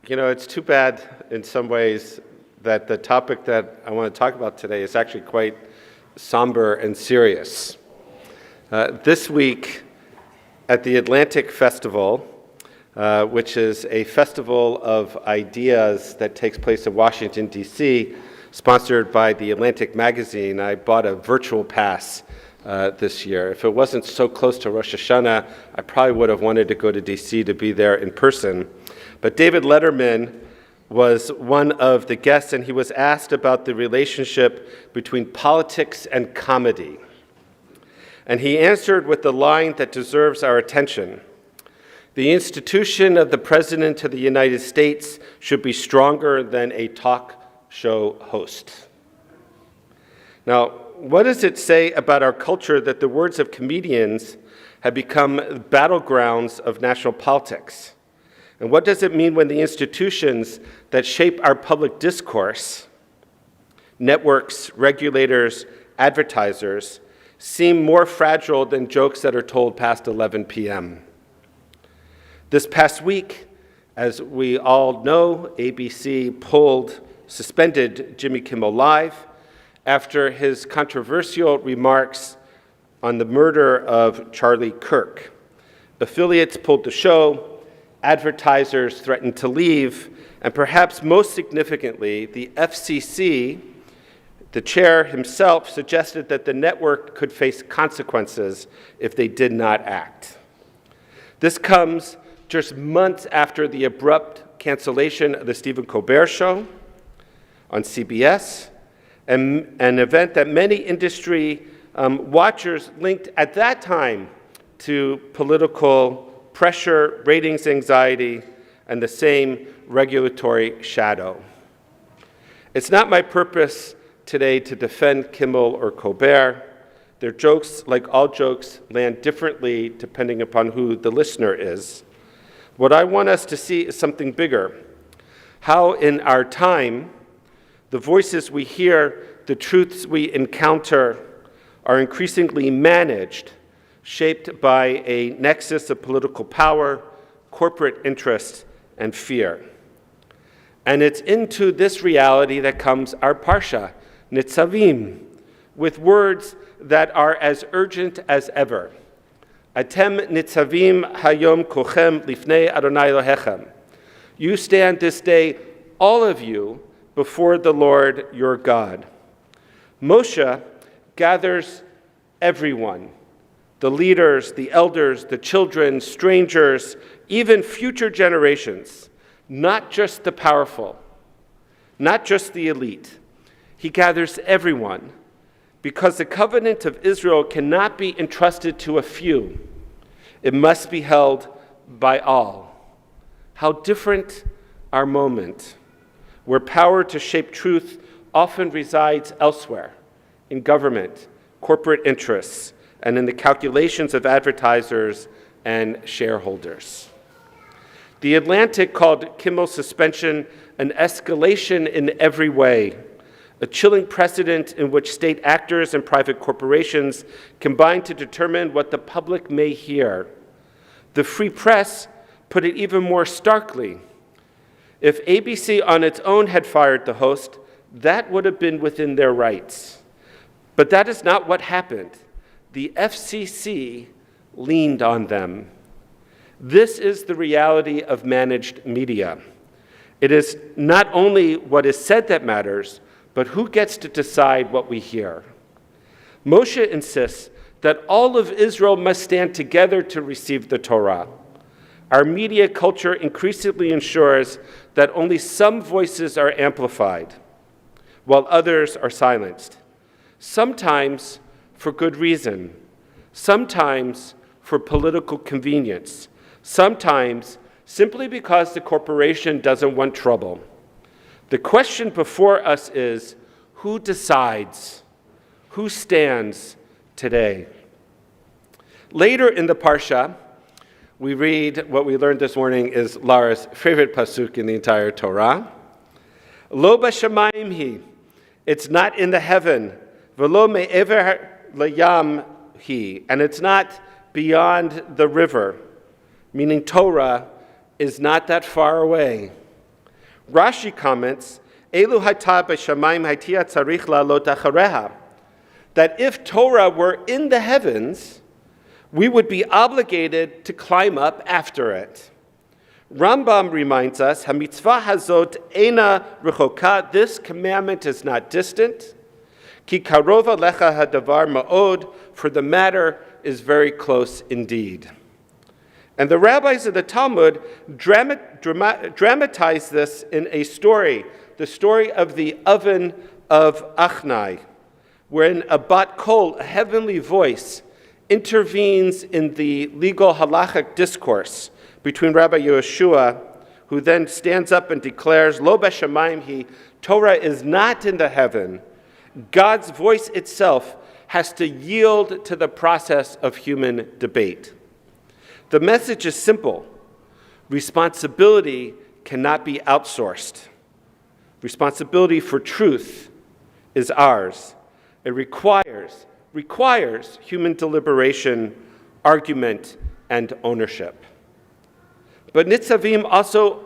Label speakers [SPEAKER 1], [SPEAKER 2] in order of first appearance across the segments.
[SPEAKER 1] It's too bad in some ways that the topic that I want to talk about today is actually quite somber and serious. This week at the Atlantic Festival, which is a festival of ideas that takes place in Washington, D.C., sponsored by the Atlantic magazine, I bought a virtual pass this year. If it wasn't so close to Rosh Hashanah, I probably would have wanted to go to D.C. to be there in person. But David Letterman was one of the guests, and he was asked about the relationship between politics and comedy. And he answered with the line that deserves our attention. The institution of the President of the United States should be stronger than a talk show host. Now, what does it say about our culture that the words of comedians have become battlegrounds of national politics? And what does it mean when the institutions that shape our public discourse, networks, regulators, advertisers, seem more fragile than jokes that are told past 11 p.m.? This past week, as we all know, ABC suspended Jimmy Kimmel Live after his controversial remarks on the murder of Charlie Kirk. Affiliates pulled the show, advertisers threatened to leave, and perhaps most significantly, the FCC, the chair himself, suggested that the network could face consequences if they did not act. This comes just months after the abrupt cancellation of the Stephen Colbert show on CBS, and an event that many industry watchers linked at that time to political pressure, ratings anxiety, and the same regulatory shadow. It's not my purpose today to defend Kimmel or Colbert. Their jokes, like all jokes, land differently depending upon who the listener is. What I want us to see is something bigger. How in our time, the voices we hear, the truths we encounter, are increasingly managed, shaped by a nexus of political power, corporate interest, and fear. And it's into this reality that comes our Parashat Nitsavim, with words that are as urgent as ever. Atem Nitsavim hayom kuchem lifnei Adonai Elohechem. You stand this day, all of you, before the Lord your God. Moshe gathers everyone, the leaders, the elders, the children, strangers, even future generations, not just the powerful, not just the elite. He gathers everyone because the covenant of Israel cannot be entrusted to a few. It must be held by all. How different our moment, where power to shape truth often resides elsewhere, in government, corporate interests, and in the calculations of advertisers and shareholders. The Atlantic called Kimmel's suspension an escalation in every way, a chilling precedent in which state actors and private corporations combine to determine what the public may hear. The Free Press put it even more starkly. If ABC on its own had fired the host, that would have been within their rights. But that is not what happened. The FCC leaned on them. This is the reality of managed media. It is not only what is said that matters, but who gets to decide what we hear. Moshe insists that all of Israel must stand together to receive the Torah. Our media culture increasingly ensures that only some voices are amplified, while others are silenced. Sometimes for good reason, sometimes for political convenience, sometimes simply because the corporation doesn't want trouble. The question before us is, who decides? Who stands today? Later in the Parsha, we read what we learned this morning is Lara's favorite pasuk in the entire Torah. Lo b'shamayim hi, it's not in the heaven. V'lo me'ever layam hi, and it's not beyond the river, meaning Torah is not that far away. Rashi comments, Elu hayta b'shamayim haytia tzarich la'alot achareha, that if Torah were in the heavens, we would be obligated to climb up after it. Rambam reminds us, HaMitzvah hazot eina rechoka, this commandment is not distant. Ki karova lecha hadavar ma'od, for the matter is very close indeed. And the rabbis of the Talmud dramatize this in a story, the story of the oven of Achnai, wherein a bat kol, a heavenly voice, intervenes in the legal halachic discourse between Rabbi Yehoshua, who then stands up and declares, Lo b'shamayim hi, Torah is not in the heaven. God's voice itself has to yield to the process of human debate. The message is simple. Responsibility cannot be outsourced. Responsibility for truth is ours. It requires human deliberation, argument, and ownership. But Nitsavim also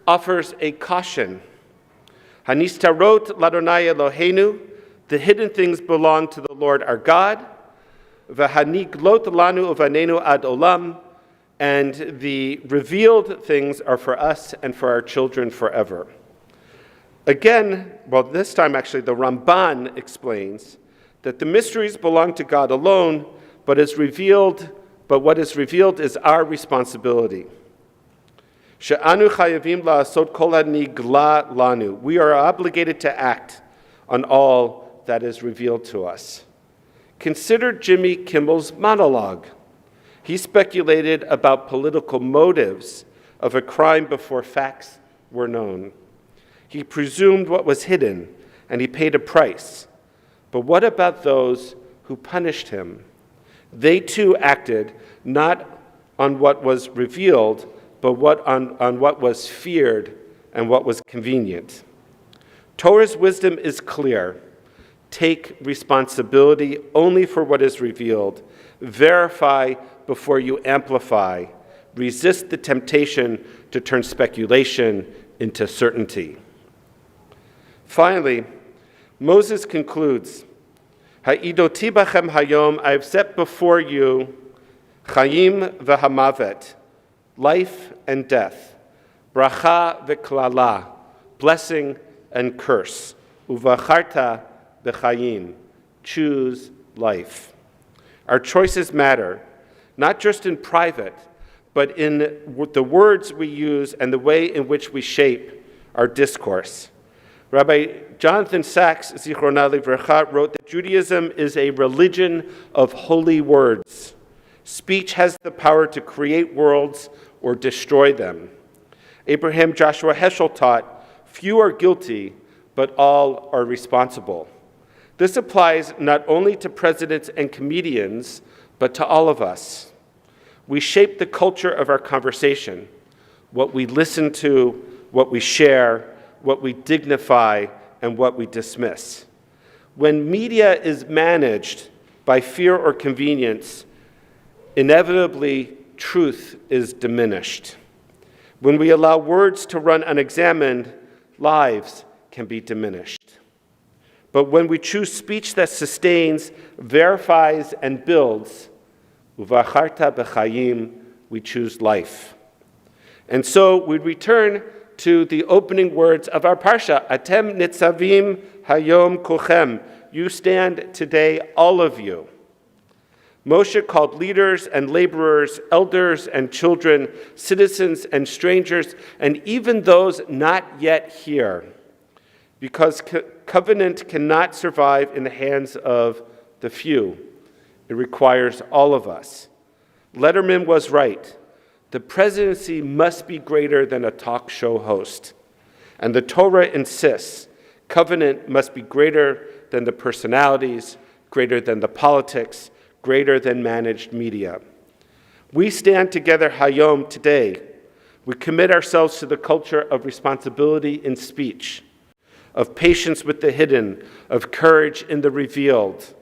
[SPEAKER 1] offers a caution. Hanistarot ladonai Eloheinu, the hidden things belong to the Lord our God. V'haniglot lanu uvanenu ad olam, and the revealed things are for us and for our children forever. Again, well, this time actually the Ramban explains that the mysteries belong to God alone, but what is revealed is our responsibility. She'anu chayavim la'asot kol hanigla lanu. We are obligated to act on all that is revealed to us. Consider Jimmy Kimmel's monologue. He speculated about political motives of a crime before facts were known. He presumed what was hidden, and he paid a price. But what about those who punished him? They too acted not on what was revealed, but on what was feared and what was convenient. Torah's wisdom is clear. Take responsibility only for what is revealed. Verify before you amplify. Resist the temptation to turn speculation into certainty. Finally, Moses concludes, Ha'idoti bachem hayom, I have set before you chayim v'hamavet, life and death, bracha v'klala, blessing and curse, uvacharta b'chayim, choose life. Our choices matter, not just in private, but in the words we use and the way in which we shape our discourse. Rabbi Jonathan Sachs, Zichronah Livracha, wrote that Judaism is a religion of holy words. Speech has the power to create worlds or destroy them. Abraham Joshua Heschel taught, few are guilty, but all are responsible. This applies not only to presidents and comedians, but to all of us. We shape the culture of our conversation, what we listen to, what we share, what we dignify, and what we dismiss. When media is managed by fear or convenience, inevitably truth is diminished. When we allow words to run unexamined, lives can be diminished. But when we choose speech that sustains, verifies, and builds, uvacharta b'chayim, we choose life. And so we return to the opening words of our parsha, Atem Nitsavim hayom kuchem. You stand today, all of you. Moshe called leaders and laborers, elders and children, citizens and strangers, and even those not yet here, because covenant cannot survive in the hands of the few. It requires all of us. Letterman was right. The presidency must be greater than a talk show host. And the Torah insists covenant must be greater than the personalities, greater than the politics, greater than managed media. We stand together hayom today. We commit ourselves to the culture of responsibility in speech, of patience with the hidden, of courage in the revealed,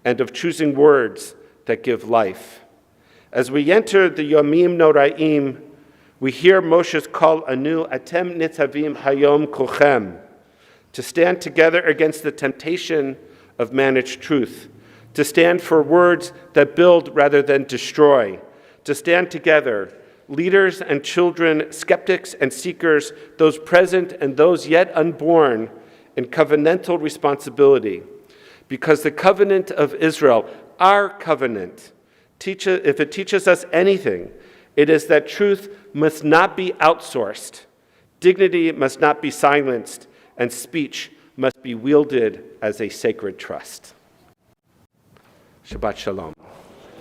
[SPEAKER 1] and of choosing words that give life. As we enter the Yamim Noraim, We hear Moshe's call anew, Atem Nitsavim hayom kuchem, to stand together against the temptation of managed truth, to stand for words that build rather than destroy, to stand together, leaders and children, skeptics and seekers, those present and those yet unborn, in covenantal responsibility. Because the covenant of Israel, our covenant, if it teaches us anything, it is that truth must not be outsourced, dignity must not be silenced, and speech must be wielded as a sacred trust. Shabbat Shalom.